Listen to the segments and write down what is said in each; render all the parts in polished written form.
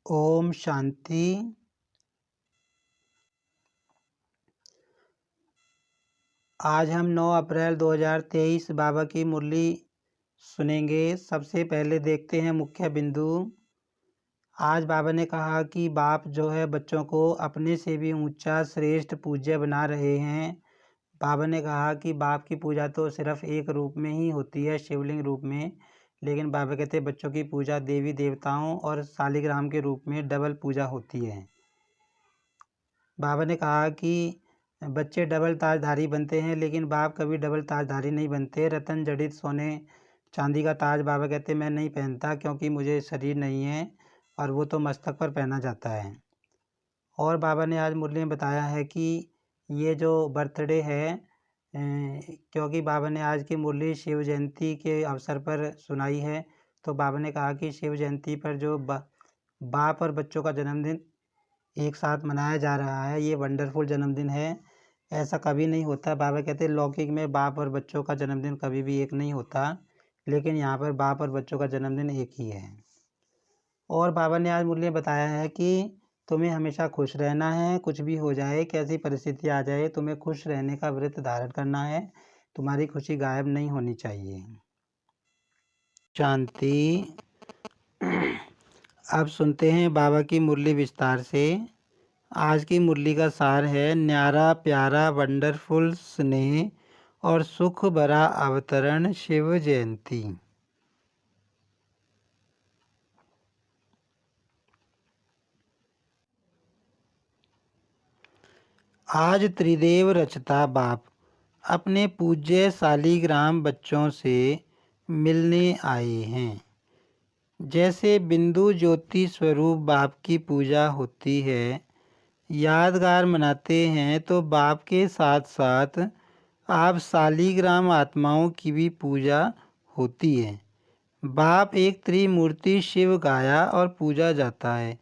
ओम शांति। आज हम 9 अप्रैल 2023 बाबा की मुरली सुनेंगे। सबसे पहले देखते हैं मुख्य बिंदु। आज बाबा ने कहा कि बाप जो है बच्चों को अपने से भी ऊंचा श्रेष्ठ पूज्य बना रहे हैं। बाबा ने कहा कि बाप की पूजा तो सिर्फ एक रूप में ही होती है, शिवलिंग रूप में, लेकिन बाबा कहते हैं बच्चों की पूजा देवी देवताओं और शालिग्राम के रूप में डबल पूजा होती है। बाबा ने कहा कि बच्चे डबल ताजधारी बनते हैं, लेकिन बाप कभी डबल ताजधारी नहीं बनते। रतन जड़ित सोने चांदी का ताज बाबा कहते मैं नहीं पहनता, क्योंकि मुझे शरीर नहीं है और वो तो मस्तक पर पहना जाता है। और बाबा ने आज मुरली में बताया है कि ये जो बर्थडे है, क्योंकि बाबा ने आज की मुरली शिव जयंती के अवसर पर सुनाई है, तो बाबा ने कहा कि शिव जयंती पर जो बाप और बच्चों का जन्मदिन एक साथ मनाया जा रहा है, ये वंडरफुल जन्मदिन है। ऐसा कभी नहीं होता। बाबा कहते हैं लौकिक में बाप और बच्चों का जन्मदिन कभी भी एक नहीं होता, लेकिन यहाँ पर बाप और बच्चों का जन्मदिन एक ही है। और बाबा ने आज मुरली में बताया है कि तुम्हें हमेशा खुश रहना है, कुछ भी हो जाए, कैसी परिस्थिति आ जाए, तुम्हें खुश रहने का व्रत धारण करना है। तुम्हारी खुशी गायब नहीं होनी चाहिए। शांति। अब सुनते हैं बाबा की मुरली विस्तार से। आज की मुरली का सार है न्यारा प्यारा वंडरफुल स्नेह और सुख भरा अवतरण शिव जयंती। आज त्रिदेव रचता बाप अपने पूज्य शालिग्राम बच्चों से मिलने आए हैं। जैसे बिंदु ज्योति स्वरूप बाप की पूजा होती है, यादगार मनाते हैं, तो बाप के साथ साथ आप शालिग्राम आत्माओं की भी पूजा होती है। बाप एक त्रिमूर्ति शिव गाया और पूजा जाता है,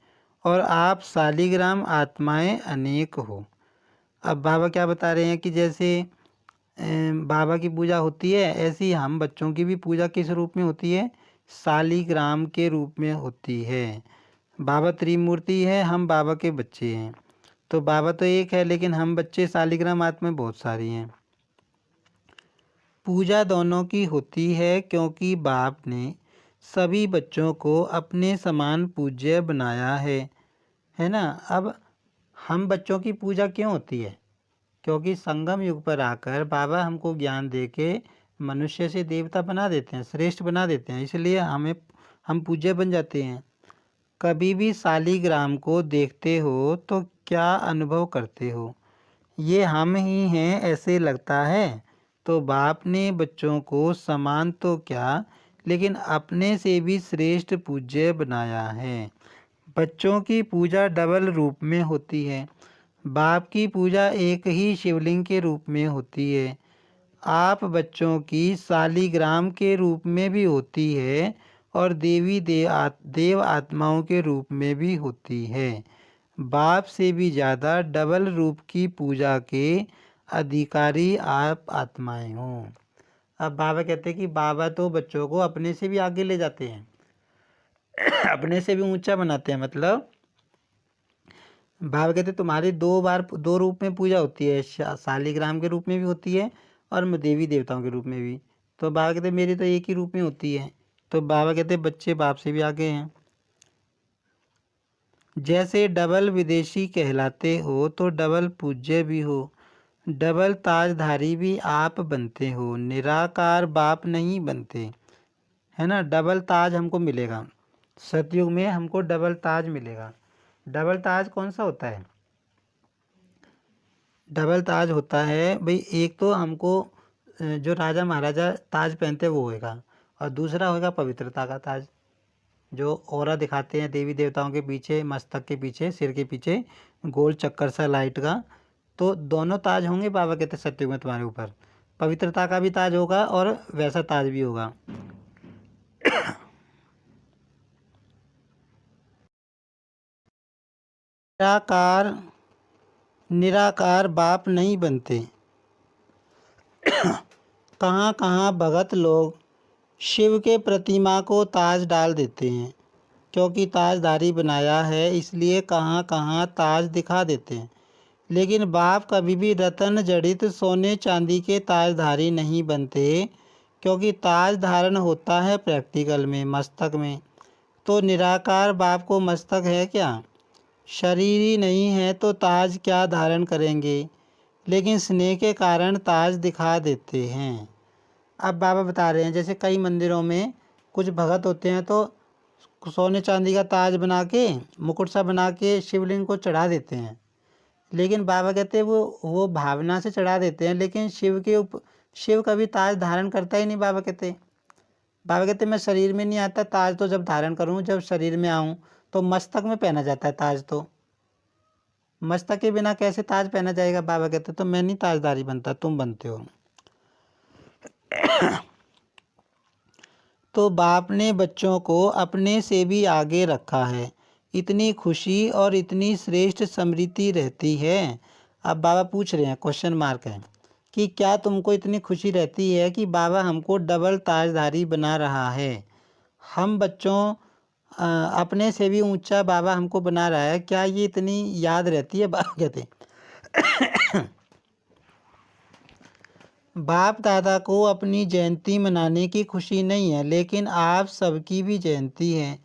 और आप शालिग्राम आत्माएं अनेक हो। अब बाबा क्या बता रहे हैं कि जैसे बाबा की पूजा होती है, ऐसी हम बच्चों की भी पूजा किस रूप में होती है? शालिग्राम के रूप में होती है। बाबा त्रिमूर्ति है, हम बाबा के बच्चे हैं। तो बाबा तो एक है, लेकिन हम बच्चे शालिग्राम आत्माएं बहुत सारी हैं। पूजा दोनों की होती है, क्योंकि बाप ने सभी बच्चों को अपने समान पूज्य बनाया है ना। अब हम बच्चों की पूजा क्यों होती है? क्योंकि संगम युग पर आकर बाबा हमको ज्ञान देके मनुष्य से देवता बना देते हैं, श्रेष्ठ बना देते हैं, इसलिए हम पूज्य बन जाते हैं। कभी भी शालिग्राम को देखते हो तो क्या अनुभव करते हो? ये हम ही हैं ऐसे लगता है। तो बाप ने बच्चों को समान तो क्या, लेकिन अपने से भी श्रेष्ठ पूज्य बनाया है। बच्चों की पूजा डबल रूप में होती है। बाप की पूजा एक ही शिवलिंग के रूप में होती है। आप बच्चों की शालिग्राम के रूप में भी होती है, और देव आत्माओं के रूप में भी होती है। बाप से भी ज़्यादा डबल रूप की पूजा के अधिकारी आप आत्माएं हो। अब बाबा कहते हैं कि बाबा तो बच्चों को अपने से भी आगे ले जाते हैं, अपने से भी ऊंचा बनाते हैं। मतलब बाबा कहते तुम्हारी दो रूप में पूजा होती है, शालिग्राम के रूप में भी होती है और देवी देवताओं के रूप में भी। तो बाबा कहते मेरी तो एक ही रूप में होती है। तो बाबा कहते बच्चे बाप से भी आगे हैं। जैसे डबल विदेशी कहलाते हो, तो डबल पूज्य भी हो। डबल ताजधारी भी आप बनते हो, निराकार बाप नहीं बनते, है ना। डबल ताज हमको मिलेगा सतयुग में, हमको डबल ताज मिलेगा। डबल ताज कौन सा होता है? डबल ताज होता है भाई, एक तो हमको जो राजा महाराजा ताज पहनते वो होएगा, और दूसरा होएगा पवित्रता का ताज, जो औरा दिखाते हैं देवी देवताओं के पीछे, मस्तक के पीछे, सिर के पीछे गोल चक्कर सा लाइट का। तो दोनों ताज होंगे बाबा कहते सत्युग में तुम्हारे ऊपर। पवित्रता का भी ताज होगा और वैसा ताज भी होगा। निराकार बाप नहीं बनते। कहाँ कहाँ भगत लोग शिव के प्रतिमा को ताज डाल देते हैं, क्योंकि ताजधारी बनाया है इसलिए कहाँ कहाँ ताज दिखा देते हैं। लेकिन बाप कभी भी रत्न जड़ित सोने चांदी के ताजधारी नहीं बनते, क्योंकि ताज धारण होता है प्रैक्टिकल में, मस्तक में। तो निराकार बाप को मस्तक है क्या? शरीर ही नहीं है तो ताज क्या धारण करेंगे? लेकिन स्नेह के कारण ताज दिखा देते हैं। अब बाबा बता रहे हैं, जैसे कई मंदिरों में कुछ भगत होते हैं तो सोने चांदी का ताज बना के, मुकुट सा बना के शिवलिंग को चढ़ा देते हैं। लेकिन बाबा कहते हैं वो भावना से चढ़ा देते हैं, लेकिन शिव कभी ताज धारण करता ही नहीं। बाबा कहते मैं शरीर में नहीं आता, ताज तो जब धारण करूँ, जब शरीर में आऊँ तो मस्तक में पहना जाता है ताज। तो मस्तक के बिना कैसे ताज पहना जाएगा? बाबा कहते तो मैं नहीं ताजदारी बनता, तुम बनते हो। तो बाप ने बच्चों को अपने से भी आगे रखा है, इतनी खुशी और इतनी श्रेष्ठ स्मृति रहती है। अब बाबा पूछ रहे हैं, क्वेश्चन मार्क है, कि क्या तुमको इतनी खुशी रहती है कि बाबा हमको डबल ताजधारी बना रहा है? हम बच्चों अपने से भी ऊंचा बाबा हमको बना रहा है, क्या ये इतनी याद रहती है? बाबा कहते बाप दादा को अपनी जयंती मनाने की खुशी नहीं है, लेकिन आप सबकी भी जयंती है,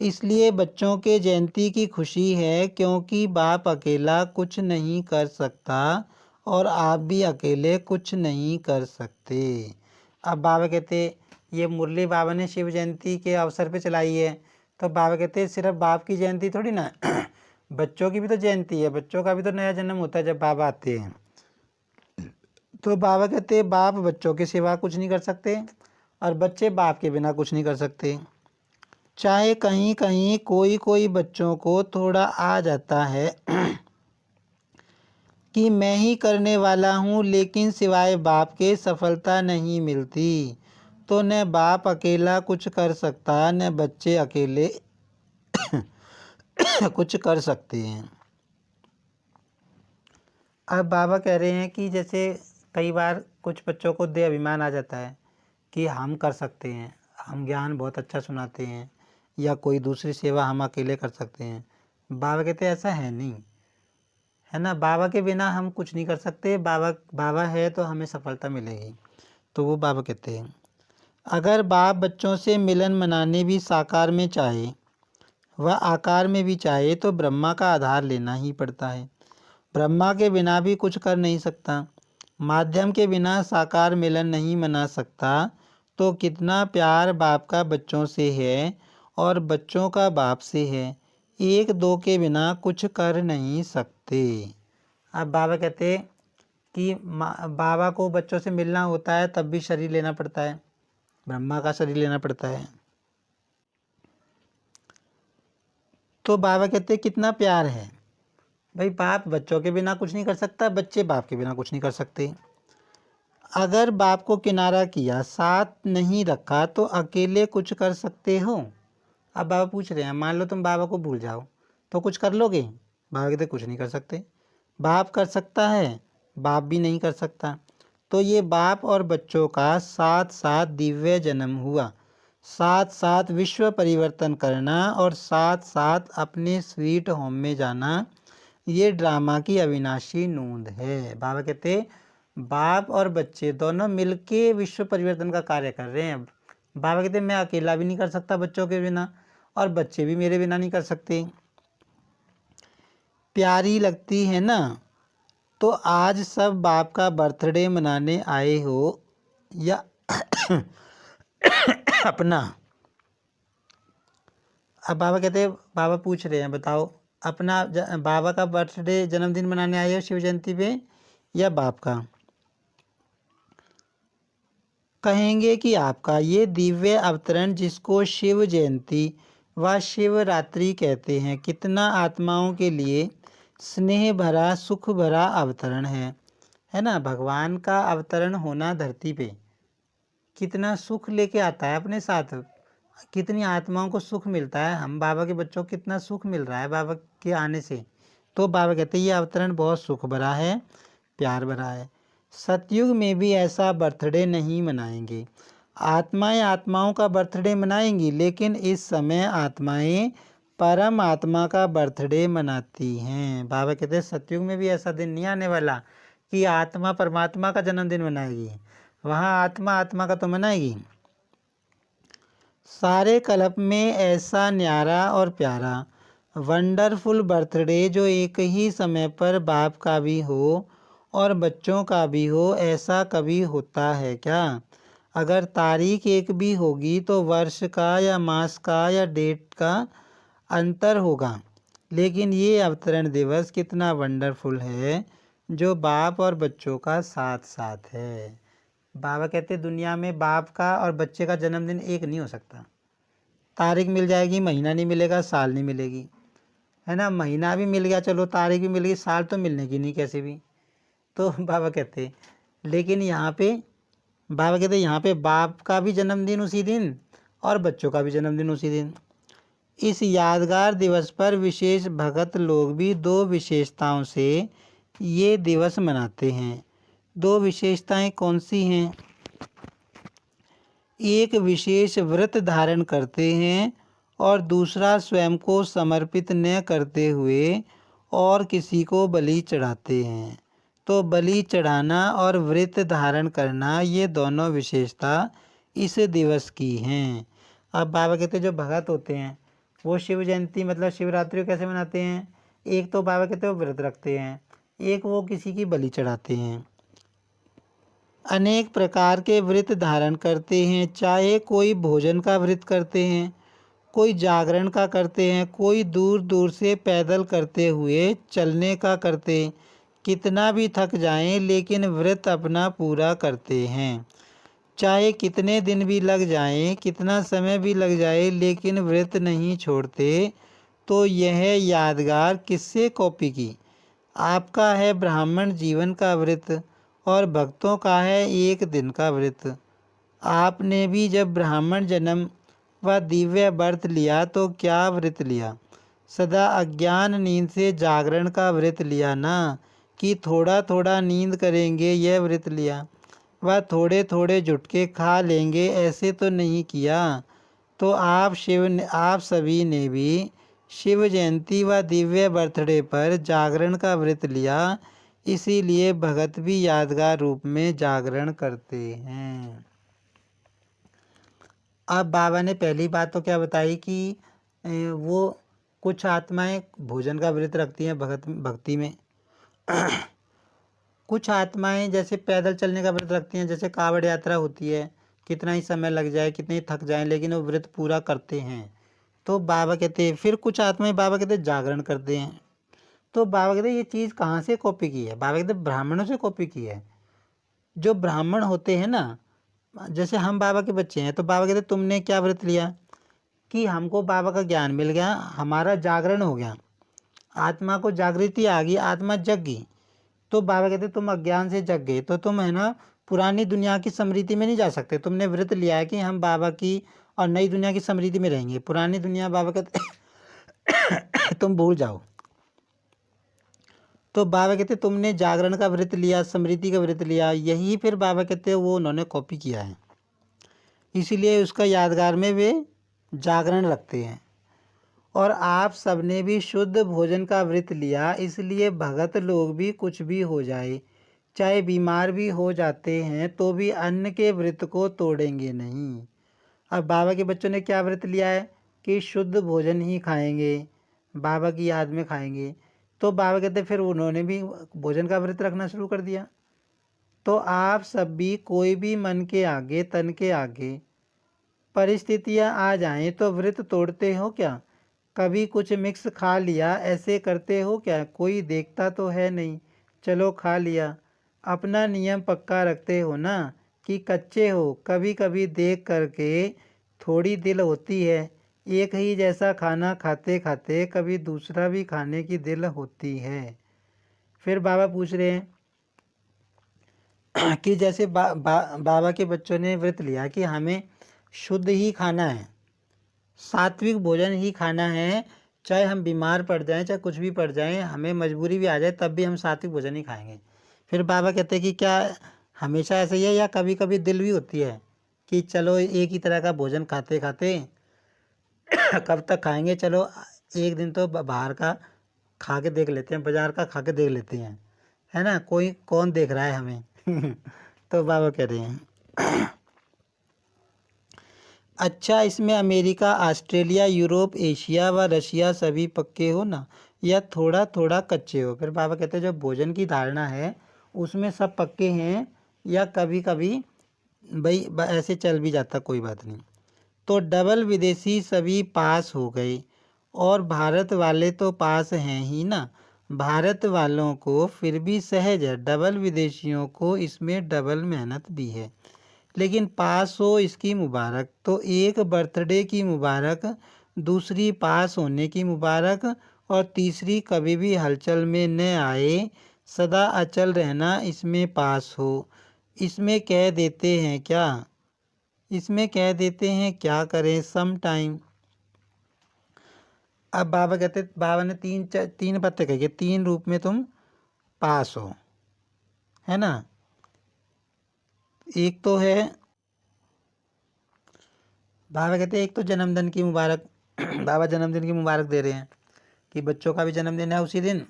इसलिए बच्चों के जयंती की खुशी है, क्योंकि बाप अकेला कुछ नहीं कर सकता और आप भी अकेले कुछ नहीं कर सकते। अब बाबा कहते ये मुरली बाबा ने शिव जयंती के अवसर पे चलाई है, तो बाबा कहते सिर्फ बाप की जयंती थोड़ी ना, बच्चों की भी तो जयंती है, बच्चों का भी तो नया जन्म होता है जब बाबा आते हैं। तो बाबा कहते बाप बच्चों के सिवा कुछ नहीं कर सकते और बच्चे बाप के बिना कुछ नहीं कर सकते। चाहे कहीं कहीं कोई बच्चों को थोड़ा आ जाता है कि मैं ही करने वाला हूँ, लेकिन सिवाय बाप के सफलता नहीं मिलती। तो न बाप अकेला कुछ कर सकता, न बच्चे अकेले कुछ कर सकते हैं। अब बाबा कह रहे हैं कि जैसे कई बार कुछ बच्चों को दे अभिमान आ जाता है कि हम कर सकते हैं, हम ज्ञान बहुत अच्छा सुनाते हैं, या कोई दूसरी सेवा हम अकेले कर सकते हैं। बाबा कहते हैं ऐसा है नहीं, है ना, बाबा के बिना हम कुछ नहीं कर सकते, बाबा है तो हमें सफलता मिलेगी। तो वो बाबा कहते हैं अगर बाप बच्चों से मिलन मनाने भी साकार में चाहे व आकार में भी चाहे तो ब्रह्मा का आधार लेना ही पड़ता है। ब्रह्मा के बिना भी कुछ कर नहीं सकता, माध्यम के बिना साकार मिलन नहीं मना सकता। तो कितना प्यार बाप का बच्चों से है और बच्चों का बाप से है, एक दो के बिना कुछ कर नहीं सकते। अब बाबा कहते कि बाबा को बच्चों से मिलना होता है तब भी शरीर लेना पड़ता है, ब्रह्मा का शरीर लेना पड़ता है। तो बाबा कहते कितना प्यार है भाई, बाप बच्चों के बिना कुछ नहीं कर सकता, बच्चे बाप के बिना कुछ नहीं कर सकते। अगर बाप को किनारा किया, साथ नहीं रखा, तो अकेले कुछ कर सकते हो? अब बाबा पूछ रहे हैं, मान लो तुम बाबा को भूल जाओ तो कुछ कर लोगे? बाबा कहते कुछ नहीं कर सकते। बाप कर सकता है, बाप भी नहीं कर सकता। तो ये बाप और बच्चों का साथ साथ दिव्य जन्म हुआ, साथ साथ विश्व परिवर्तन करना और साथ साथ अपने स्वीट होम में जाना, ये ड्रामा की अविनाशी नूंद है। बाबा कहते बाप और बच्चे दोनों मिलके विश्व परिवर्तन का कार्य कर रहे हैं। बाबा कहते मैं अकेला भी नहीं कर सकता बच्चों के बिना, और बच्चे भी मेरे बिना नहीं कर सकते। प्यारी लगती है ना? तो आज सब बाप का बर्थडे मनाने आए हो या अपना? अब बाबा कहते बाबा पूछ रहे हैं, बताओ अपना बाबा का बर्थडे जन्मदिन मनाने आए हो शिव जयंती पे या बाप का? कहेंगे कि आपका। ये दिव्य अवतरण जिसको शिव जयंती व शिवरात्रि कहते हैं, कितना आत्माओं के लिए स्नेह भरा सुख भरा अवतरण है ना। भगवान का अवतरण होना धरती पे कितना सुख लेके आता है अपने साथ, कितनी आत्माओं को सुख मिलता है। हम बाबा के बच्चों को कितना सुख मिल रहा है बाबा के आने से। तो बाबा कहते हैं ये अवतरण बहुत सुख भरा है, प्यार भरा है। सतयुग में भी ऐसा बर्थडे नहीं मनाएंगे। आत्माएं आत्माओं का बर्थडे मनाएंगी, लेकिन इस समय आत्माएं परम आत्मा का बर्थडे मनाती हैं। बाबा कहते हैं सतयुग में भी ऐसा दिन नहीं आने वाला कि आत्मा परमात्मा का जन्मदिन मनाएगी, वहाँ आत्मा आत्मा का तो मनाएगी। सारे कल्प में ऐसा न्यारा और प्यारा वंडरफुल बर्थडे जो एक ही समय पर बाप का भी हो और बच्चों का भी हो, ऐसा कभी होता है क्या? अगर तारीख एक भी होगी तो वर्ष का या मास का या डेट का अंतर होगा, लेकिन ये अवतरण दिवस कितना वंडरफुल है जो बाप और बच्चों का साथ साथ है। बाबा कहते दुनिया में बाप का और बच्चे का जन्मदिन एक नहीं हो सकता। तारीख मिल जाएगी, महीना नहीं मिलेगा, साल नहीं मिलेगी, है ना। महीना भी मिल गया चलो, तारीख भी मिल गई, साल तो मिलने की नहीं कैसे भी। तो बाबा कहते लेकिन यहाँ पे बाबा कहते यहाँ पे बाप का भी जन्मदिन उसी दिन और बच्चों का भी जन्मदिन उसी दिन। इस यादगार दिवस पर विशेष भगत लोग भी दो विशेषताओं से ये दिवस मनाते हैं। दो विशेषताएं कौन सी हैं? एक विशेष व्रत धारण करते हैं और दूसरा स्वयं को समर्पित न करते हुए और किसी को बलि चढ़ाते हैं। तो बलि चढ़ाना और व्रत धारण करना, ये दोनों विशेषता इस दिवस की हैं। अब बाबा कहते जो भगत होते हैं वो शिव जयंती मतलब शिवरात्रि को कैसे मनाते हैं? एक तो बाबा कहते वो व्रत रखते हैं, एक वो किसी की बलि चढ़ाते हैं। अनेक प्रकार के व्रत धारण करते हैं, चाहे कोई भोजन का व्रत करते हैं, कोई जागरण का करते हैं, कोई दूर दूर से पैदल करते हुए चलने का करते, कितना भी थक जाएं लेकिन व्रत अपना पूरा करते हैं। चाहे कितने दिन भी लग जाएं, कितना समय भी लग जाए, लेकिन व्रत नहीं छोड़ते। तो यह यादगार किससे कॉपी की? आपका है ब्राह्मण जीवन का व्रत और भक्तों का है एक दिन का व्रत। आपने भी जब ब्राह्मण जन्म व दिव्य व्रत लिया तो क्या व्रत लिया? सदा अज्ञान नींद से जागरण का व्रत लिया ना, कि थोड़ा थोड़ा नींद करेंगे यह व्रत लिया, वह थोड़े थोड़े झुटके खा लेंगे ऐसे तो नहीं किया। तो आप सभी ने भी शिव जयंती व दिव्य बर्थडे पर जागरण का व्रत लिया, इसीलिए भगत भी यादगार रूप में जागरण करते हैं। अब बाबा ने पहली बात तो क्या बताई कि वो कुछ आत्माएं भोजन का व्रत रखती हैं भक्ति में। कुछ आत्माएं जैसे पैदल चलने का व्रत रखती हैं, जैसे कावड़ यात्रा होती है, कितना ही समय लग जाए, कितने ही थक जाएं, लेकिन वो व्रत पूरा करते हैं। तो बाबा कहते हैं फिर कुछ आत्माएं बाबा कहते हैं जागरण करते हैं। तो बाबा कहते हैं ये चीज़ कहाँ से कॉपी की है? बाबा कहते हैं ब्राह्मणों से कॉपी की है। जो ब्राह्मण होते हैं ना, जैसे हम बाबा के बच्चे हैं, तो बाबा कहते तुमने क्या व्रत लिया कि हमको बाबा का ज्ञान मिल गया, हमारा जागरण हो गया, आत्मा को जागृति आ गई, आत्मा जग गई। तो बाबा कहते तुम अज्ञान से जग गए, तो तुम है ना पुरानी दुनिया की स्मृति में नहीं जा सकते। तुमने व्रत लिया है कि हम बाबा की और नई दुनिया की स्मृति में रहेंगे, पुरानी दुनिया बाबा कहते तुम भूल जाओ। तो बाबा कहते तुमने जागरण का व्रत लिया, स्मृति का व्रत लिया, यही फिर बाबा कहते वो उन्होंने कॉपी किया है, इसीलिए उसका यादगार में वे जागरण रखते हैं। और आप सबने भी शुद्ध भोजन का व्रत लिया, इसलिए भगत लोग भी कुछ भी हो जाए, चाहे बीमार भी हो जाते हैं, तो भी अन्न के व्रत को तोड़ेंगे नहीं। अब बाबा के बच्चों ने क्या व्रत लिया है कि शुद्ध भोजन ही खाएंगे, बाबा की याद में खाएंगे। तो बाबा कहते फिर उन्होंने भी भोजन का व्रत रखना शुरू कर दिया। तो आप सब भी कोई भी मन के आगे तन के आगे परिस्थितियां आ जाएं तो व्रत तोड़ते हो क्या? कभी कुछ मिक्स खा लिया ऐसे करते हो क्या? कोई देखता तो है नहीं, चलो खा लिया। अपना नियम पक्का रखते हो ना कि कच्चे हो, कभी कभी देख करके थोड़ी दिल होती है, एक ही जैसा खाना खाते खाते कभी दूसरा भी खाने की दिल होती है। फिर बाबा पूछ रहे हैं कि जैसे बाबा के बच्चों ने व्रत लिया कि हमें शुद्ध ही खाना है, सात्विक भोजन ही खाना है, चाहे हम बीमार पड़ जाएं, चाहे कुछ भी पड़ जाएं, हमें मजबूरी भी आ जाए तब भी हम सात्विक भोजन ही खाएंगे। फिर बाबा कहते हैं कि क्या हमेशा ऐसा ही है या कभी कभी दिल भी होती है कि चलो एक ही तरह का भोजन खाते खाते कब तक खाएंगे, चलो एक दिन तो बाहर का खा के देख लेते हैं, बाज़ार का खा के देख लेते हैं, है ना, कोई कौन देख रहा है हमें। तो बाबा कह रहे हैं अच्छा इसमें अमेरिका, ऑस्ट्रेलिया, यूरोप, एशिया व रशिया सभी पक्के हो ना, या थोड़ा थोड़ा कच्चे हो। फिर बाबा कहते हैं जो भोजन की धारणा है उसमें सब पक्के हैं या कभी कभी भाई ऐसे चल भी जाता, कोई बात नहीं। तो डबल विदेशी सभी पास हो गए और भारत वाले तो पास हैं ही ना। भारत वालों को फिर भी सहज है, डबल विदेशियों को इसमें डबल मेहनत भी है, लेकिन पास हो इसकी मुबारक। तो एक बर्थडे की मुबारक, दूसरी पास होने की मुबारक, और तीसरी कभी भी हलचल में न आए, सदा अचल रहना इसमें पास हो। इसमें कह देते हैं क्या, इसमें कह देते हैं क्या करें सम टाइम। अब बाबा कहते, बाबा ने तीन पत्ते कहे, तीन रूप में तुम पास हो, है ना। एक तो है बाबा कहते हैं एक तो जन्मदिन की मुबारक, बाबा जन्मदिन की मुबारक दे रहे हैं कि बच्चों का भी जन्मदिन है उसी दिन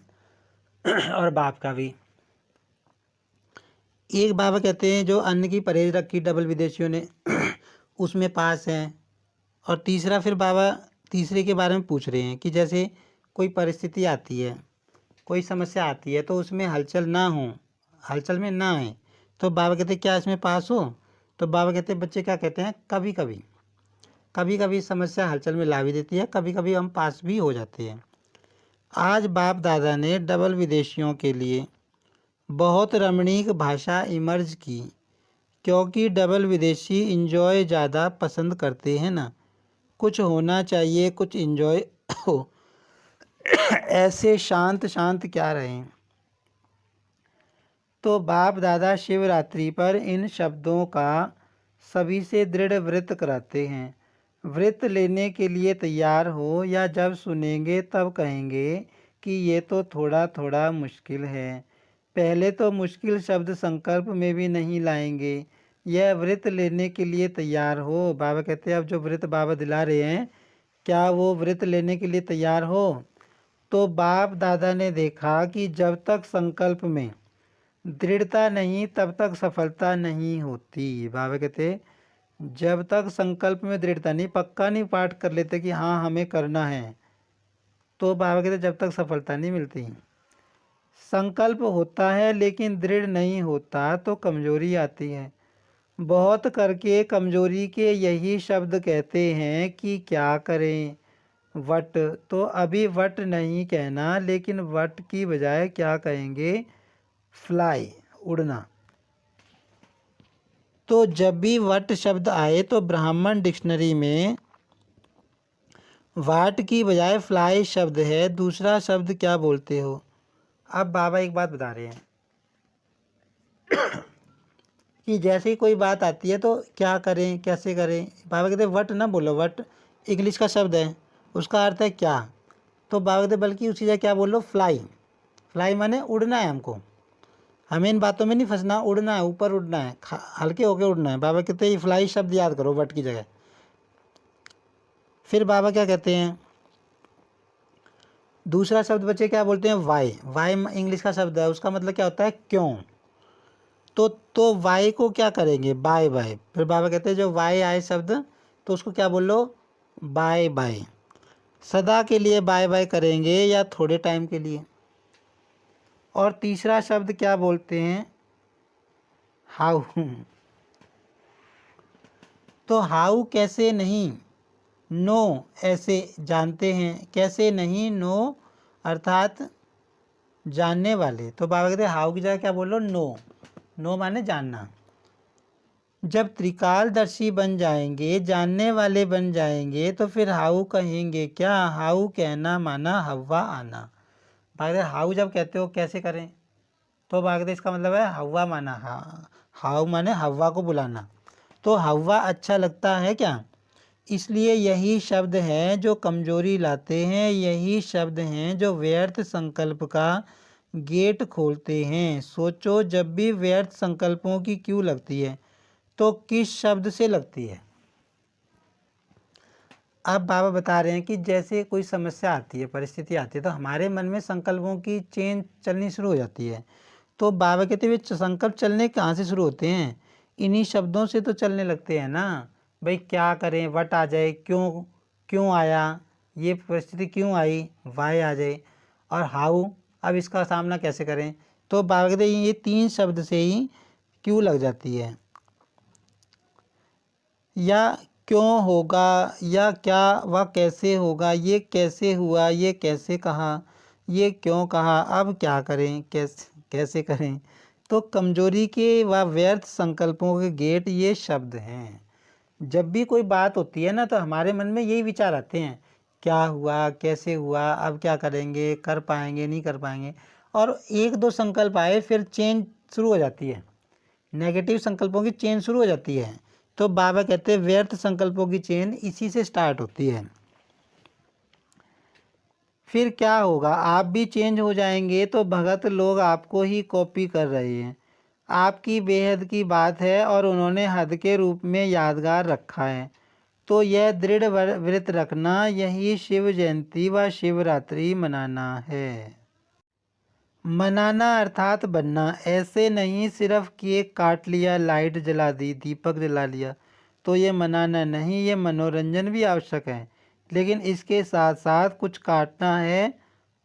और बाप का भी। एक बाबा कहते हैं जो अन्न की परहेज रखी डबल विदेशियों ने उसमें पास हैं। और तीसरा फिर बाबा तीसरे के बारे में पूछ रहे हैं कि जैसे कोई परिस्थिति आती है, कोई समस्या आती है तो उसमें हलचल ना हो, हलचल में ना आए, तो बाबा कहते हैं क्या इसमें पास हो। तो बाबा कहते हैं बच्चे क्या कहते हैं, कभी कभी, कभी कभी समस्या हलचल में ला भी देती है, कभी कभी हम पास भी हो जाते हैं। आज बाप दादा ने डबल विदेशियों के लिए बहुत रमणीक भाषा इमर्ज की, क्योंकि डबल विदेशी इंजॉय ज़्यादा पसंद करते हैं ना। कुछ होना चाहिए, कुछ इंजॉय हो, ऐसे शांत शांत क्या रहें। तो बाप दादा शिवरात्रि पर इन शब्दों का सभी से दृढ़ व्रत कराते हैं। व्रत लेने के लिए तैयार हो, या जब सुनेंगे तब कहेंगे कि ये तो थोड़ा थोड़ा मुश्किल है। पहले तो मुश्किल शब्द संकल्प में भी नहीं लाएंगे। यह व्रत लेने के लिए तैयार हो। बाबा कहते हैं अब जो व्रत बाबा दिला रहे हैं, क्या वो व्रत लेने के लिए तैयार हो। तो बाप दादा ने देखा कि जब तक संकल्प में दृढ़ता नहीं तब तक सफलता नहीं होती। बाबा कहते जब तक संकल्प में दृढ़ता नहीं, पक्का नहीं पाठ कर लेते कि हाँ हमें करना है, तो बाबा कहते जब तक सफलता नहीं मिलती। संकल्प होता है लेकिन दृढ़ नहीं होता तो कमजोरी आती है। बहुत करके कमजोरी के यही शब्द कहते हैं कि क्या करें वट। तो अभी वट नहीं कहना, लेकिन वट की बजाय क्या कहेंगे, फ्लाई, उड़ना। तो जब भी वट शब्द आए तो ब्राह्मण डिक्शनरी में वाट की बजाय फ्लाई शब्द है, दूसरा शब्द क्या बोलते हो। अब बाबा एक बात बता रहे हैं कि जैसे ही कोई बात आती है तो क्या करें कैसे करें। बाबा कहते वट ना बोलो, वट इंग्लिश का शब्द है, उसका अर्थ है क्या। तो बाबा कहते बल्कि उसी जगह क्या बोलो, फ्लाई। फ्लाई माने उड़ना है हमको, हमें इन बातों में नहीं फंसना, उड़ना है, ऊपर उड़ना है, हल्के होके उड़ना है। बाबा कहते हैं ये फ्लाई शब्द याद करो वट की जगह। फिर बाबा क्या कहते हैं, दूसरा शब्द बच्चे क्या बोलते हैं, वाई। वाई इंग्लिश का शब्द है, उसका मतलब क्या होता है क्यों। तो वाई को क्या करेंगे, बाय बाय। फिर बाबा कहते हैं जो वाई आए शब्द तो उसको क्या बोलो, बाय बाय। सदा के लिए बाय बाय करेंगे या थोड़े टाइम के लिए। और तीसरा शब्द क्या बोलते हैं, हाउ। तो हाउ कैसे नहीं, नो ऐसे जानते हैं, कैसे नहीं, नो अर्थात जानने वाले। तो बाबा कहते हैं हाउ की जगह क्या बोलो, नो। नो माने जानना। जब त्रिकालदर्शी बन जाएंगे, जानने वाले बन जाएंगे, तो फिर हाउ कहेंगे क्या। हाउ कहना माना हवा आना। बाबा कहते हाउ जब कहते हो कैसे करें, तो बाबा कहते इसका मतलब है हवा माना, हाउ माने हवा को बुलाना। तो हवा अच्छा लगता है क्या, इसलिए यही शब्द हैं जो कमजोरी लाते हैं, यही शब्द हैं जो व्यर्थ संकल्प का गेट खोलते हैं। सोचो जब भी व्यर्थ संकल्पों की क्यों लगती है, तो किस शब्द से लगती है। अब बाबा बता रहे हैं कि जैसे कोई समस्या आती है, परिस्थिति आती है, तो हमारे मन में संकल्पों की चेन चलनी शुरू हो जाती है। तो बाबा कहते हुए संकल्प चलने कहाँ से शुरू होते हैं, इन्हीं शब्दों से तो चलने लगते हैं ना। भाई क्या करें, वट आ जाए, क्यों क्यों आया, ये परिस्थिति क्यों आई, वाई आ जाए, और हाउ, अब इसका सामना कैसे करें। तो बाबा कहते हैं ये 3 शब्द से ही क्यों लग जाती है। या क्यों होगा, या क्या व कैसे होगा, ये कैसे हुआ, ये कैसे कहा, ये क्यों कहा, अब क्या करें, कैसे करें। तो कमजोरी के व व्यर्थ संकल्पों के गेट ये शब्द हैं। जब भी कोई बात होती है ना, तो हमारे मन में यही विचार आते हैं, क्या हुआ, कैसे हुआ, अब क्या करेंगे, कर पाएंगे नहीं कर पाएंगे। और 1-2 संकल्प आए फिर चेन शुरू हो जाती है, नेगेटिव संकल्पों की चेन शुरू हो जाती है। तो बाबा कहते हैं व्यर्थ संकल्पों की चेन इसी से स्टार्ट होती है। फिर क्या होगा, आप भी चेंज हो जाएंगे। तो भगत लोग आपको ही कॉपी कर रहे हैं, आपकी बेहद की बात है और उन्होंने हद के रूप में यादगार रखा है। तो यह दृढ़ व्रत रखना, यही शिव जयंती व शिवरात्रि मनाना है। मनाना अर्थात बनना, ऐसे नहीं सिर्फ केक काट लिया, लाइट जला दी, दीपक जला लिया, तो ये मनाना नहीं, ये मनोरंजन भी आवश्यक है, लेकिन इसके साथ साथ कुछ काटना है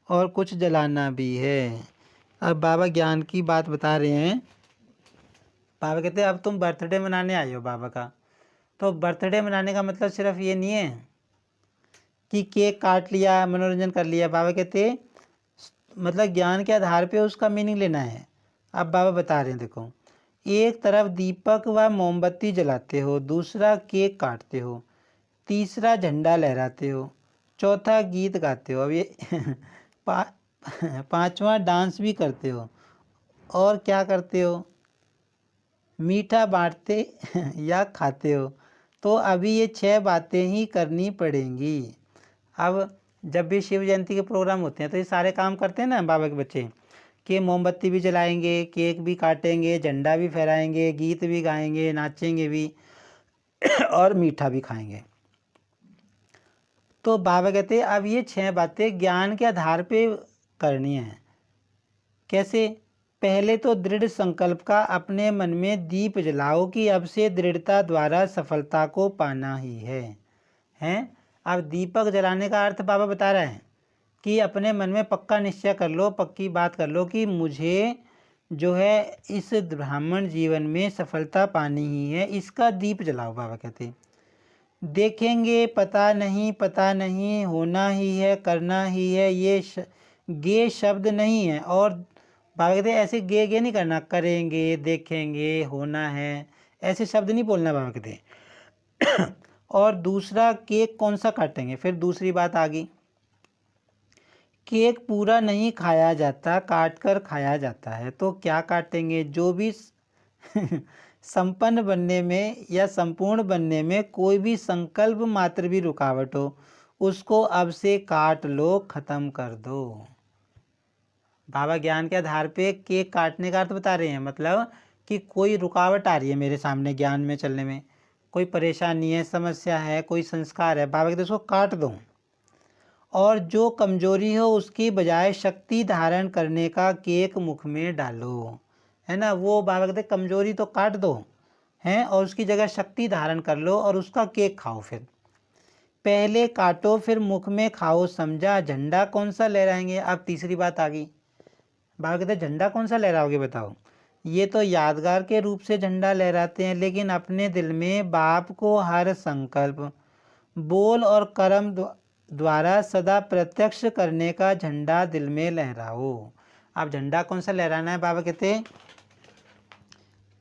और कुछ जलाना भी है। अब बाबा ज्ञान की बात बता रहे हैं। बाबा कहते हैं अब तुम बर्थडे मनाने आए हो बाबा का, तो बर्थडे मनाने का मतलब सिर्फ ये नहीं है कि केक काट लिया, मनोरंजन कर लिया। बाबा कहते हैं मतलब ज्ञान के आधार पे उसका मीनिंग लेना है। अब बाबा बता रहे हैं, देखो, एक तरफ दीपक व मोमबत्ती जलाते हो, दूसरा केक काटते हो, तीसरा झंडा लहराते हो, चौथा गीत गाते हो, अब ये पांचवा डांस भी करते हो, और क्या करते हो, मीठा बांटते या खाते हो। तो अभी ये 6 बातें ही करनी पड़ेंगी। अब जब भी शिव जयंती के प्रोग्राम होते हैं तो ये सारे काम करते हैं ना बाबा के बच्चे, कि मोमबत्ती भी जलाएंगे, केक भी काटेंगे, झंडा भी फहराएंगे, गीत भी गाएंगे, नाचेंगे भी और मीठा भी खाएंगे। तो बाबा कहते हैं अब ये 6 बातें ज्ञान के आधार पे करनी है। कैसे, पहले तो दृढ़ संकल्प का अपने मन में दीप जलाओ कि अब से दृढ़ता द्वारा सफलता को पाना ही है। हैं, अब दीपक जलाने का अर्थ बाबा बता रहे हैं कि अपने मन में पक्का निश्चय कर लो, पक्की बात कर लो कि मुझे जो है इस ब्राह्मण जीवन में सफलता पानी ही है, इसका दीप जलाओ। बाबा कहते हैं देखेंगे पता नहीं होना ही है, करना ही है, ये गे शब्द नहीं है। और बाबा कहते ऐसे गे नहीं करना, करेंगे, देखेंगे, होना है, ऐसे शब्द नहीं बोलना बाबा कहते। और दूसरा, केक कौन सा काटेंगे, फिर दूसरी बात आ गई, केक पूरा नहीं खाया जाता, काट कर खाया जाता है। तो क्या काटेंगे, जो भी संपन्न बनने में या संपूर्ण बनने में कोई भी संकल्प मात्र भी रुकावट हो, उसको अब से काट लो, खत्म कर दो। बाबा ज्ञान के आधार पे केक काटने का अर्थ बता रहे हैं, मतलब कि कोई रुकावट आ रही है मेरे सामने ज्ञान में चलने में, कोई परेशानी है, समस्या है, कोई संस्कार है, बाबा कहते उसको काट दो। और जो कमजोरी हो उसकी बजाय शक्ति धारण करने का केक मुख में डालो, है ना। वो बाबा कहते कमजोरी तो काट दो हैं, और उसकी जगह शक्ति धारण कर लो और उसका केक खाओ। फिर पहले काटो फिर मुख में खाओ, समझा। झंडा कौन सा लहराएंगे, अब तीसरी बात आ गई। बाबा कहते झंडा कौन सा लहराओगे बताओ। ये तो यादगार के रूप से झंडा लहराते हैं, लेकिन अपने दिल में बाप को हर संकल्प, बोल और कर्म द्वारा सदा प्रत्यक्ष करने का झंडा दिल में लहराओ। अब झंडा कौन सा लहराना है, बाबा कहते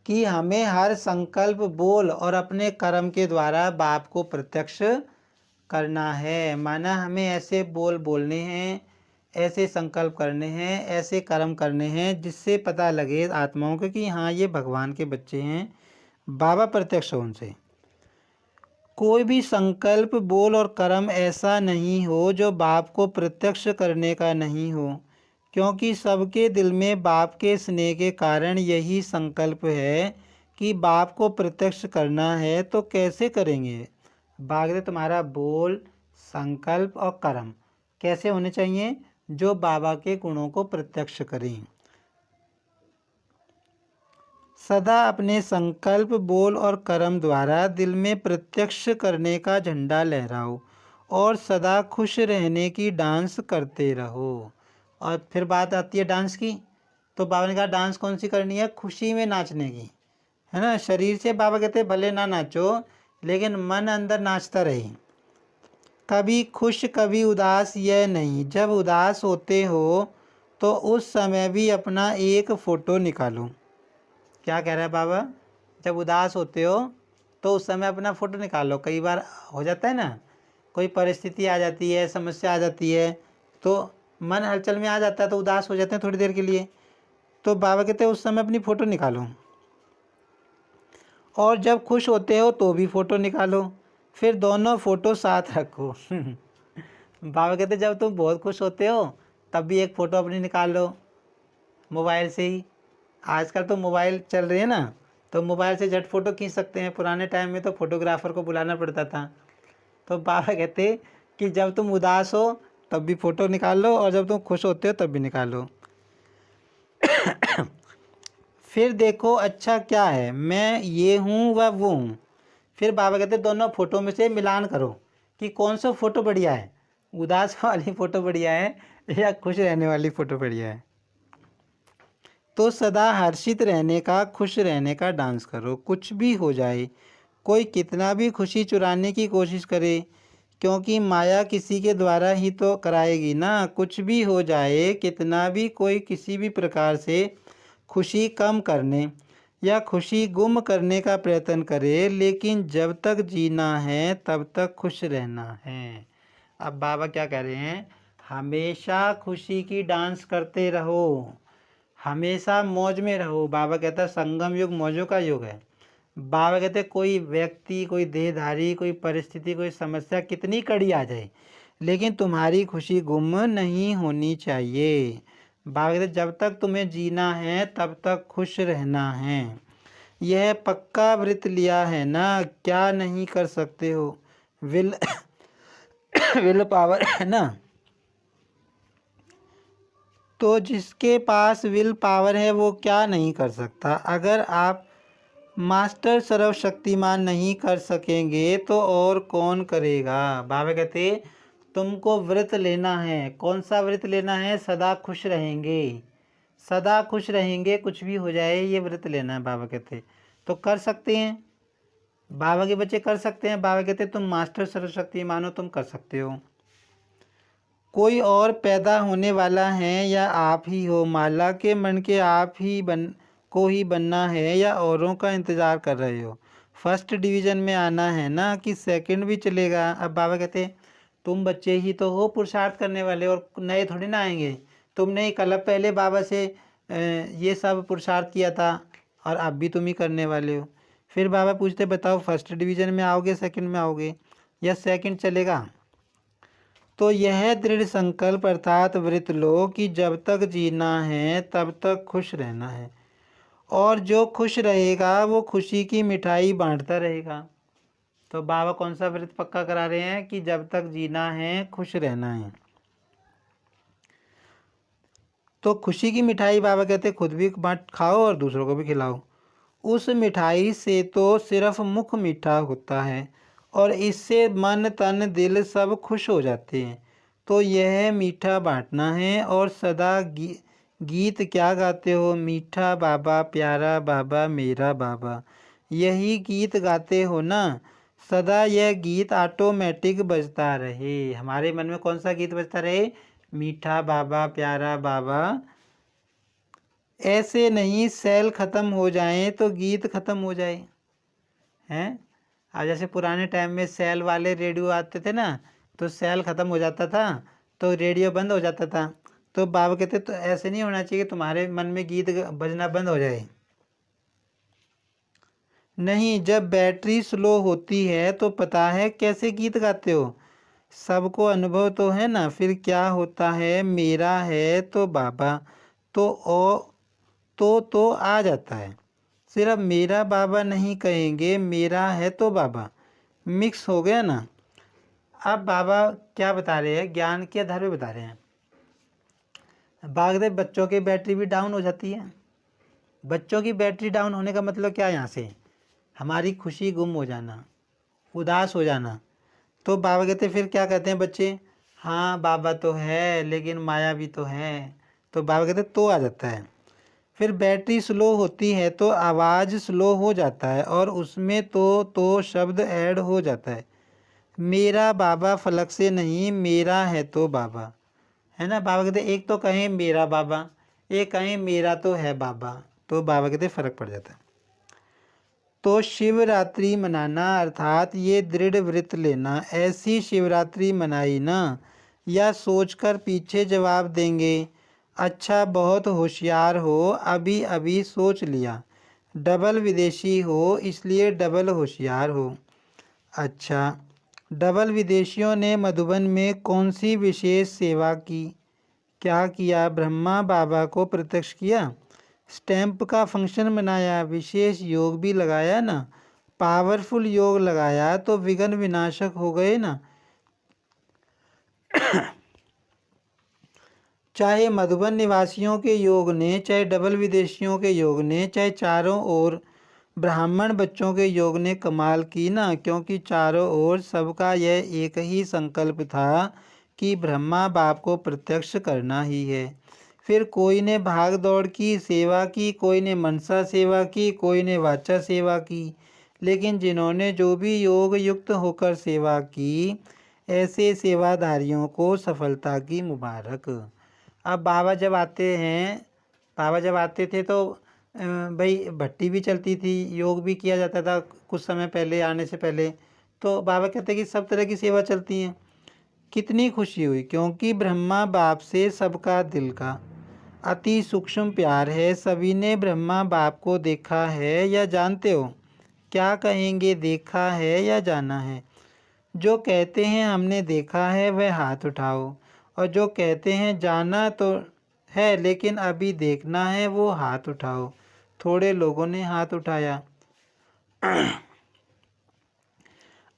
कि हमें हर संकल्प, बोल और अपने कर्म के द्वारा बाप को प्रत्यक्ष करना है। माना हमें ऐसे बोल बोलने हैं, ऐसे संकल्प करने हैं, ऐसे कर्म करने हैं जिससे पता लगे आत्माओं को कि हाँ ये भगवान के बच्चे हैं, बाबा प्रत्यक्ष हो उनसे। कोई भी संकल्प, बोल और कर्म ऐसा नहीं हो जो बाप को प्रत्यक्ष करने का नहीं हो, क्योंकि सबके दिल में बाप के स्नेह के कारण यही संकल्प है कि बाप को प्रत्यक्ष करना है तो कैसे करेंगे? बाबा कहते तुम्हारा बोल, संकल्प और कर्म कैसे होने चाहिए? जो बाबा के गुणों को प्रत्यक्ष करें। सदा अपने संकल्प, बोल और कर्म द्वारा दिल में प्रत्यक्ष करने का झंडा लहराओ और सदा खुश रहने की डांस करते रहो। और फिर बात आती है डांस की, तो बाबा ने कहा डांस कौन सी करनी है? खुशी में नाचने की, है ना। शरीर से बाबा कहते भले ना नाचो, लेकिन मन अंदर नाचता रहे। कभी खुश कभी उदास यह नहीं, जब उदास होते हो तो उस समय भी अपना एक फ़ोटो निकालो। क्या कह रहा है बाबा? जब उदास होते हो तो उस समय अपना फ़ोटो निकालो। कई बार हो जाता है ना, कोई परिस्थिति आ जाती है, समस्या आ जाती है, तो मन हलचल में आ जाता है, तो उदास हो जाते हैं थोड़ी देर के लिए। तो बाबा कहते हैं उस समय अपनी फ़ोटो निकालो। और जब खुश होते हो तो भी फ़ोटो निकालो, फिर दोनों फ़ोटो साथ रखो। बाबा कहते जब तुम बहुत खुश होते हो तब भी एक फ़ोटो अपनी निकाल लो मोबाइल से ही। आजकल तो मोबाइल चल रही है ना, तो मोबाइल से झट फ़ोटो खींच सकते हैं। पुराने टाइम में तो फोटोग्राफ़र को बुलाना पड़ता था। तो बाबा कहते कि जब तुम उदास हो तब भी फ़ोटो निकाल लो, और जब तुम खुश होते हो तब भी निकालो। फिर देखो अच्छा क्या है, मैं ये हूँ व वो हूँ। फिर बाबा कहते दोनों फ़ोटो में से मिलान करो कि कौन सा फ़ोटो बढ़िया है, उदास वाली फ़ोटो बढ़िया है या खुश रहने वाली फ़ोटो बढ़िया है। तो सदा हर्षित रहने का, खुश रहने का डांस करो, कुछ भी हो जाए। कोई कितना भी खुशी चुराने की कोशिश करे, क्योंकि माया किसी के द्वारा ही तो कराएगी ना। कुछ भी हो जाए, कितना भी कोई किसी भी प्रकार से खुशी कम करने या खुशी गुम करने का प्रयत्न करे, लेकिन जब तक जीना है तब तक खुश रहना है। अब बाबा क्या कह रहे हैं? हमेशा खुशी की डांस करते रहो, हमेशा मौज में रहो। बाबा कहता है संगम युग मौजों का युग है। बाबा कहते हैं कोई व्यक्ति, कोई देहधारी, कोई परिस्थिति, कोई समस्या कितनी कड़ी आ जाए, लेकिन तुम्हारी खुशी गुम नहीं होनी चाहिए। बाबा कहते जब तक तुम्हें जीना है तब तक खुश रहना है। यह पक्का व्रत लिया है ना, क्या नहीं कर सकते हो। विल विल पावर है ना, तो जिसके पास विल पावर है वो क्या नहीं कर सकता। अगर आप मास्टर सर्वशक्तिमान नहीं कर सकेंगे तो और कौन करेगा। बाबा कहते तुमको व्रत लेना है। कौन सा व्रत लेना है? सदा खुश रहेंगे, सदा खुश रहेंगे, कुछ भी हो जाए, ये व्रत लेना है। बाबा कहते तो कर सकते हैं, बाबा के बच्चे कर सकते हैं। बाबा कहते तुम मास्टर सर्वशक्तिमान हो, तुम कर सकते हो। कोई और पैदा होने वाला है या आप ही हो? माला के मन के आप ही को ही बनना है या औरों का इंतज़ार कर रहे हो? फर्स्ट डिवीज़न में आना है ना, कि सेकंड भी चलेगा। अब बाबा कहते तुम बच्चे ही तो हो पुरुषार्थ करने वाले, और नए थोड़ी ना आएंगे। तुमने कल पहले बाबा से ये सब पुरुषार्थ किया था और अब भी तुम ही करने वाले हो। फिर बाबा पूछते बताओ फर्स्ट डिवीज़न में आओगे, सेकंड में आओगे, या सेकंड चलेगा? तो यह दृढ़ संकल्प अर्थात व्रत लो कि जब तक जीना है तब तक खुश रहना है, और जो खुश रहेगा वो खुशी की मिठाई बांटता रहेगा। तो बाबा कौन सा व्रत पक्का करा रहे हैं? कि जब तक जीना है खुश रहना है। तो खुशी की मिठाई बाबा कहते खुद भी बांट खाओ और दूसरों को भी खिलाओ। उस मिठाई से तो सिर्फ मुख मीठा होता है और इससे मन तन दिल सब खुश हो जाते हैं। तो यह मीठा बांटना है। और सदा गीत क्या गाते हो? मीठा बाबा, प्यारा बाबा, मेरा बाबा, यही गीत गाते हो ना। सदा यह गीत ऑटोमेटिक बजता रहे। हमारे मन में कौन सा गीत बजता रहे? मीठा बाबा, प्यारा बाबा। ऐसे नहीं सेल ख़त्म हो जाएं तो गीत ख़त्म हो जाए, हैं। अब जैसे पुराने टाइम में सेल वाले रेडियो आते थे ना, तो सेल ख़त्म हो जाता था तो रेडियो बंद हो जाता था। तो बाबा कहते तो ऐसे नहीं होना चाहिए, तुम्हारे मन में गीत बजना बंद हो जाए। नहीं, जब बैटरी स्लो होती है तो पता है कैसे गीत गाते हो? सबको अनुभव तो है ना। फिर क्या होता है? मेरा है तो बाबा तो आ जाता है। सिर्फ मेरा बाबा नहीं कहेंगे, मेरा है तो बाबा, मिक्स हो गया ना। अब बाबा क्या बता रहे हैं, ज्ञान के आधार पे बता रहे हैं। बागदेव बच्चों की बैटरी भी डाउन हो जाती है। बच्चों की बैटरी डाउन होने का मतलब क्या है, यहाँ से हमारी खुशी गुम हो जाना, उदास हो जाना। तो बाबा कहते फिर क्या कहते हैं बच्चे, हाँ बाबा तो है लेकिन माया भी तो है। तो बाबा कहते तो आ जाता है। फिर बैटरी स्लो होती है तो आवाज़ स्लो हो जाता है और उसमें तो शब्द ऐड हो जाता है। मेरा बाबा फलक से नहीं, मेरा है तो बाबा, है ना। बाबा कहते एक तो कहें मेरा बाबा, एक कहें मेरा तो है बाबा, तो बाबा कहते फ़र्क पड़ जाता है। तो शिवरात्रि मनाना अर्थात ये दृढ़ व्रत लेना, ऐसी शिवरात्रि मनाई ना, या सोचकर पीछे जवाब देंगे, अच्छा बहुत होशियार हो, अभी अभी सोच लिया, डबल विदेशी हो इसलिए डबल होशियार हो। अच्छा, डबल विदेशियों ने मधुबन में कौन सी विशेष सेवा की, क्या किया, ब्रह्मा बाबा को प्रत्यक्ष किया, स्टैंप का फंक्शन बनाया, विशेष योग भी लगाया ना, पावरफुल योग लगाया तो विघ्न विनाशक हो गए ना। चाहे मधुबन निवासियों के योग ने, चाहे डबल विदेशियों के योग ने, चाहे चारों ओर ब्राह्मण बच्चों के योग ने कमाल की ना, क्योंकि चारों ओर सबका यह एक ही संकल्प था कि ब्रह्मा बाप को प्रत्यक्ष करना ही है। फिर कोई ने भाग दौड़ की सेवा की, कोई ने मनसा सेवा की, कोई ने वाचा सेवा की, लेकिन जिन्होंने जो भी योग युक्त होकर सेवा की, ऐसे सेवाधारियों को सफलता की मुबारक। अब बाबा जब आते हैं, बाबा जब आते थे तो भाई भट्टी भी चलती थी, योग भी किया जाता था कुछ समय पहले आने से पहले। तो बाबा कहते हैं कि सब तरह की सेवा चलती हैं। कितनी खुशी हुई, क्योंकि ब्रह्मा बाप से सबका दिल का अति सूक्ष्म प्यार है। सभी ने ब्रह्मा बाप को देखा है या जानते हो, क्या कहेंगे, देखा है या जाना है। जो कहते हैं हमने देखा है वह हाथ उठाओ, और जो कहते हैं जाना तो है लेकिन अभी देखना है वो हाथ उठाओ। थोड़े लोगों ने हाथ उठाया।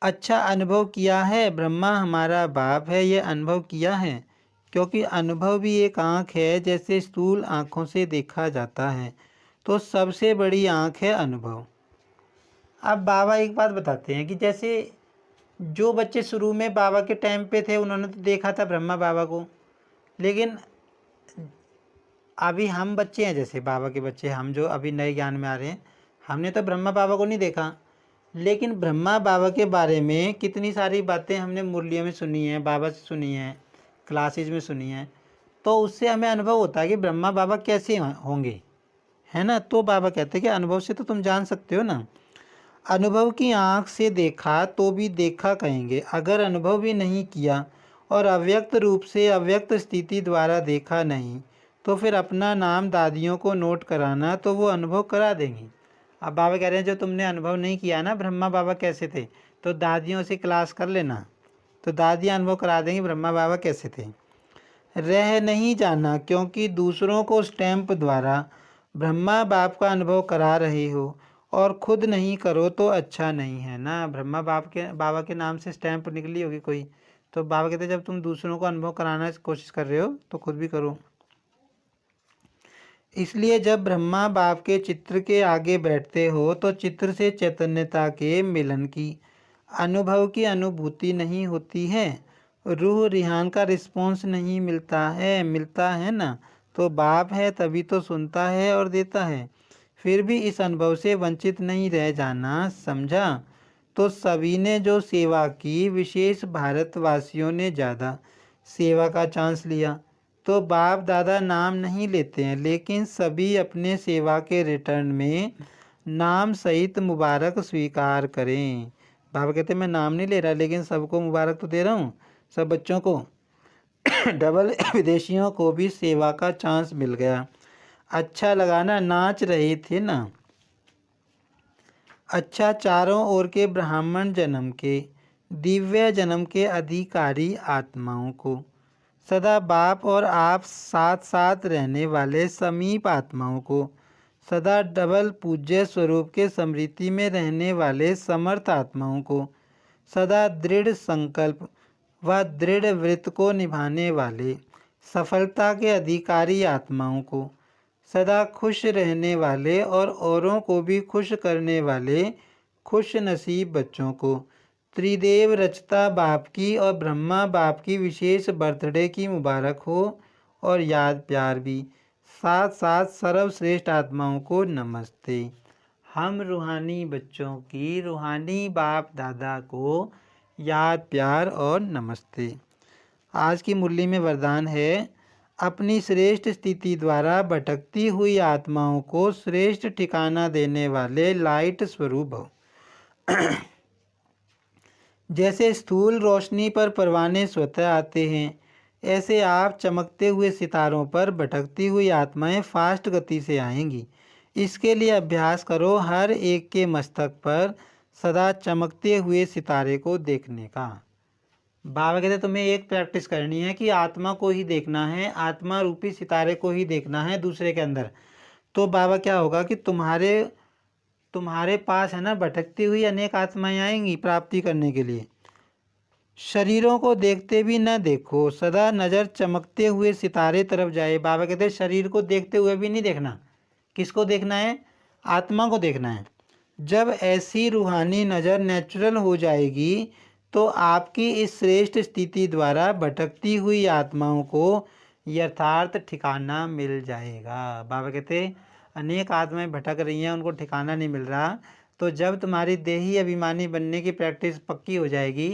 अच्छा अनुभव किया है ब्रह्मा हमारा बाप है, ये अनुभव किया है, क्योंकि अनुभव भी एक आँख है, जैसे स्थूल आँखों से देखा जाता है तो सबसे बड़ी आँख है अनुभव। अब बाबा एक बात बताते हैं कि जैसे जो बच्चे शुरू में बाबा के टाइम पे थे उन्होंने तो देखा था ब्रह्मा बाबा को, लेकिन अभी हम बच्चे हैं, जैसे बाबा के बच्चे, हम जो अभी नए ज्ञान में आ रहे हैं, हमने तो ब्रह्मा बाबा को नहीं देखा, लेकिन ब्रह्मा बाबा के बारे में कितनी सारी बातें हमने मुरलियों में सुनी हैं, बाबा से सुनी हैं, क्लासेज में सुनी हैं, तो उससे हमें अनुभव होता है कि ब्रह्मा बाबा कैसे होंगे, है ना। तो बाबा कहते हैं कि अनुभव से तो तुम जान सकते हो ना। अनुभव की आँख से देखा तो भी देखा कहेंगे, अगर अनुभव भी नहीं किया और अव्यक्त रूप से अव्यक्त स्थिति द्वारा देखा नहीं, तो फिर अपना नाम दादियों को नोट कराना तो वो अनुभव करा देंगी। अब बाबा कह रहे हैं जो तुमने अनुभव नहीं किया ना ब्रह्मा बाबा कैसे थे, तो दादियों से क्लास कर लेना, तो दादियाँ अनुभव करा देंगी ब्रह्मा बाबा कैसे थे। रह नहीं जाना, क्योंकि दूसरों को स्टैंप द्वारा ब्रह्मा बाप का अनुभव करा रहे हो और खुद नहीं करो तो अच्छा नहीं है ना। ब्रह्मा बाबा के नाम से स्टैंप निकली होगी कोई, तो बाबा कहते जब तुम दूसरों को अनुभव कराना की कोशिश कर रहे हो तो खुद भी करो। इसलिए जब ब्रह्मा बाप के चित्र के आगे बैठते हो तो चित्र से चैतन्यता के मिलन की अनुभव की अनुभूति नहीं होती है, रूह रिहान का रिस्पॉन्स नहीं मिलता है ना। तो बाप है तभी तो सुनता है और देता है, फिर भी इस अनुभव से वंचित नहीं रह जाना, समझा। तो सभी ने जो सेवा की, विशेष भारतवासियों ने ज़्यादा सेवा का चांस लिया। तो बाप दादा नाम नहीं लेते हैं, लेकिन सभी अपने सेवा के रिटर्न में नाम सहित मुबारक स्वीकार करें। बाबा कहते हैं मैं नाम नहीं ले रहा, लेकिन सबको मुबारक तो दे रहा हूँ, सब बच्चों को। डबल विदेशियों को भी सेवा का चांस मिल गया। अच्छा लगाना, नाच रहे थे ना। अच्छा, चारों ओर के ब्राह्मण जन्म के, दिव्य जन्म के अधिकारी आत्माओं को, सदा बाप और आप साथ साथ रहने वाले समीप आत्माओं को, सदा डबल पूज्य स्वरूप के स्मृति में रहने वाले समर्थ आत्माओं को, सदा दृढ़ संकल्प व दृढ़ व्रत को निभाने वाले सफलता के अधिकारी आत्माओं को, सदा खुश रहने वाले और औरों को भी खुश करने वाले खुश नसीब बच्चों को, त्रिदेव रचता बाप की और ब्रह्मा बाप की विशेष बर्थडे की मुबारक हो और याद प्यार भी, साथ साथ सर्वश्रेष्ठ आत्माओं को नमस्ते। हम रूहानी बच्चों की रूहानी बाप दादा को याद प्यार और नमस्ते। आज की मुरली में वरदान है, अपनी श्रेष्ठ स्थिति द्वारा भटकती हुई आत्माओं को श्रेष्ठ ठिकाना देने वाले लाइट स्वरूप हो। जैसे स्थूल रोशनी पर परवाने स्वतः आते हैं, ऐसे आप चमकते हुए सितारों पर भटकती हुई आत्माएं फास्ट गति से आएंगी। इसके लिए अभ्यास करो हर एक के मस्तक पर सदा चमकते हुए सितारे को देखने का। बाबा कहते तुम्हें एक प्रैक्टिस करनी है कि आत्मा को ही देखना है, आत्मा रूपी सितारे को ही देखना है दूसरे के अंदर। तो बाबा क्या होगा कि तुम्हारे पास है ना भटकती हुई अनेक आत्माएं आएंगी प्राप्ति करने के लिए। शरीरों को देखते भी न देखो, सदा नज़र चमकते हुए सितारे तरफ जाए। बाबा कहते हैं शरीर को देखते हुए भी नहीं देखना। किसको देखना है? आत्मा को देखना है। जब ऐसी रूहानी नज़र नेचुरल हो जाएगी तो आपकी इस श्रेष्ठ स्थिति द्वारा भटकती हुई आत्माओं को यथार्थ ठिकाना मिल जाएगा। बाबा कहते अनेक आत्माएं भटक रही हैं, उनको ठिकाना नहीं मिल रहा। तो जब तुम्हारी देही अभिमानी बनने की प्रैक्टिस पक्की हो जाएगी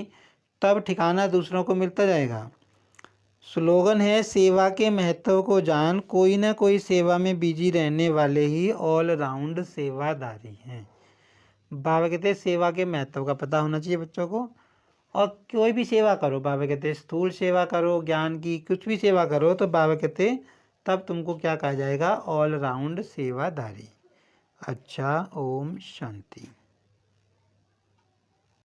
तब ठिकाना दूसरों को मिलता जाएगा। स्लोगन है, सेवा के महत्व को जान, कोई ना कोई सेवा में बिजी रहने वाले ही ऑलराउंड सेवादारी हैं। बाबा कहते हैं सेवा के महत्व का पता होना चाहिए बच्चों को, और कोई भी सेवा करो। बाबा कहते हैं स्थूल सेवा करो, ज्ञान की कुछ भी सेवा करो, तो बाबा कहते हैं तब तुमको क्या कहा जाएगा? ऑलराउंड सेवादारी। अच्छा, ओम शांति।